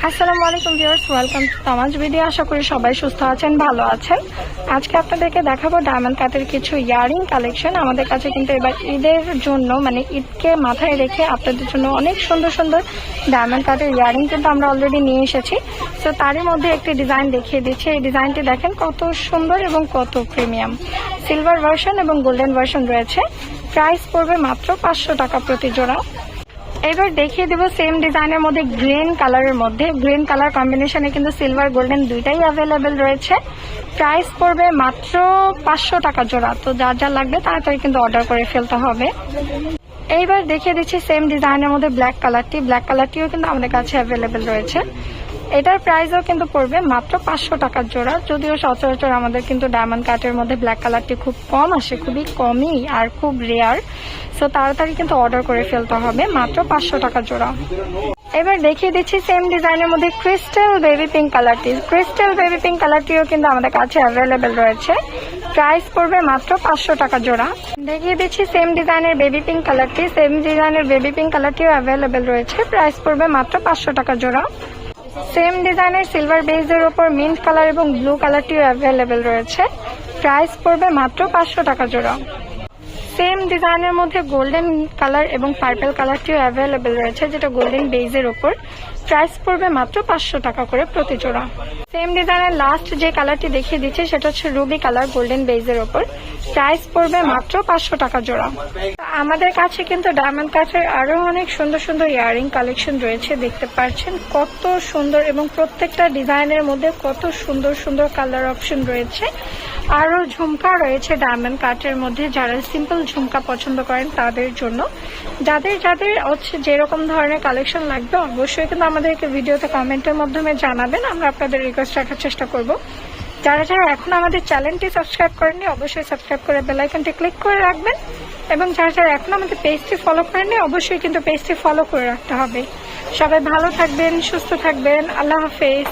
আসসালামু আলাইকুম viewers, welcome to তামাজ video. আশা করি সবাই সুস্থ আছেন, ভালো আছেন। আজকে আপনাদেরকে দেখাবো ডায়মন্ড কাটের কিছু ইয়ারিং কালেকশন। আমাদের কাছে কিন্তু এবার ঈদের জন্য মানে ঈদকে মাথায় রেখে আপনাদের জন্য অনেক সুন্দর সুন্দর ডায়মন্ড কাটের ইয়ারিং কিন্তু আমরা অলরেডি নিয়ে এসেছি। তো তারই মধ্যে একটি ডিজাইন দেখিয়ে দিচ্ছি। এই ডিজাইনটি দেখেন কত সুন্দর এবং কত প্রিমিয়াম। সিলভার ভার্সন এবং গোল্ডেন ভার্সন রয়েছে। প্রাইস পড়বে মাত্র 500 টাকা প্রতি জোড়া। এবার দেখিয়ে দেবো সেম ডিজাইনের মধ্যে গ্রিন কালারের মধ্যে, গ্রিন কালার কম্বিনেশনে কিন্তু সিলভার গোল্ডেন দুইটাই অ্যাভেলেবেল রয়েছে। প্রাইস পড়বে মাত্র 500 টাকা জোড়া। তো যার যা লাগবে তাড়াতাড়ি কিন্তু অর্ডার করে ফেলতে হবে। এইবার দেখিয়ে দিচ্ছি সেম ডিজাইনের মধ্যে ব্ল্যাক কালারটিও কিন্তু আমাদের কাছে অ্যাভেলেবেল রয়েছে। এটার প্রাইসও কিন্তু পড়বে মাত্র 500 টাকার জোড়া। যদিও সচরাচর আমাদের কিন্তু ডায়মন্ড কাটের মধ্যে ব্ল্যাক কালারটি খুব কম আসে, খুবই কমই আর খুব রেয়ার। সো তাড়াতাড়ি কিন্তু অর্ডার করে ফেলতে হবে, মাত্র 500 টাকা জোড়া। এবার দেখিয়ে দিচ্ছি সেম ডিজাইনের মধ্যে ক্রিস্টাল বেবি পিঙ্ক কালারটিও কিন্তু আমাদের কাছে অ্যাভেলেবেল রয়েছে। প্রাইস পড়বে মাত্র 500 টাকা জোড়া। দেখিয়ে দিচ্ছি সেম ডিজাইনের বেবি পিঙ্ক কালারটিও অ্যাভেলেবেল রয়েছে। প্রাইস পড়বে মাত্র 500 টাকা জোড়া। সেম ডিজাইনের সিলভার বেজের উপর মিন্ট কালার এবং ব্লু কালারটিও অ্যাভেলেবেল রয়েছে। প্রাইস পড়বে মাত্র 500 টাকা জোড়া। সেম ডিজাইনের মধ্যে গোল্ডেন কালার এবং পার্পল কালারটিও অ্যাভেলেবেল রয়েছে, যেটা গোল্ডেন বেজের উপর। প্রাইস পড়বে মাত্র 500 টাকা করে প্রতি জোড়া। সেম ডিজাইনের লাস্ট যে কালারটি দেখিয়ে দিচ্ছে সেটা হচ্ছে রুবি কালার গোল্ডেন বেজের উপর। প্রাইস পড়বে মাত্র 500 টাকা জোড়া। আমাদের কাছে কিন্তু ডায়মন্ড কাটের আরো অনেক সুন্দর সুন্দর ইয়ারিং কালেকশন রয়েছে, দেখতে পাচ্ছেন কত সুন্দর, এবং প্রত্যেকটা ডিজাইনের মধ্যে কত সুন্দর সুন্দর কালার অপশন রয়েছে। আরো ঝুমকা রয়েছে ডায়মন্ড কাটের মধ্যে, যারা সিম্পল ঝুমকা পছন্দ করেন তাদের জন্য। যাদের যাদের হচ্ছে যেরকম ধরনের কালেকশন লাগবে অবশ্যই কিন্তু আমাদেরকে ভিডিওতে কমেন্টের মাধ্যমে জানাবেন, আমরা আপনাদের রিকোয়েস্ট রাখার চেষ্টা করব। যারা যারা এখন আমাদের চ্যানেলটি সাবস্ক্রাইব করেননি অবশ্যই সাবস্ক্রাইব করে বেল আইকনটি ক্লিক করে রাখবেন, এবং যারা যারা এখন আমাদের পেজটি ফলো করেননি অবশ্যই কিন্তু পেজটি ফলো করে রাখতে হবে। সবাই ভালো থাকবেন, সুস্থ থাকবেন। আল্লাহ হাফেজ।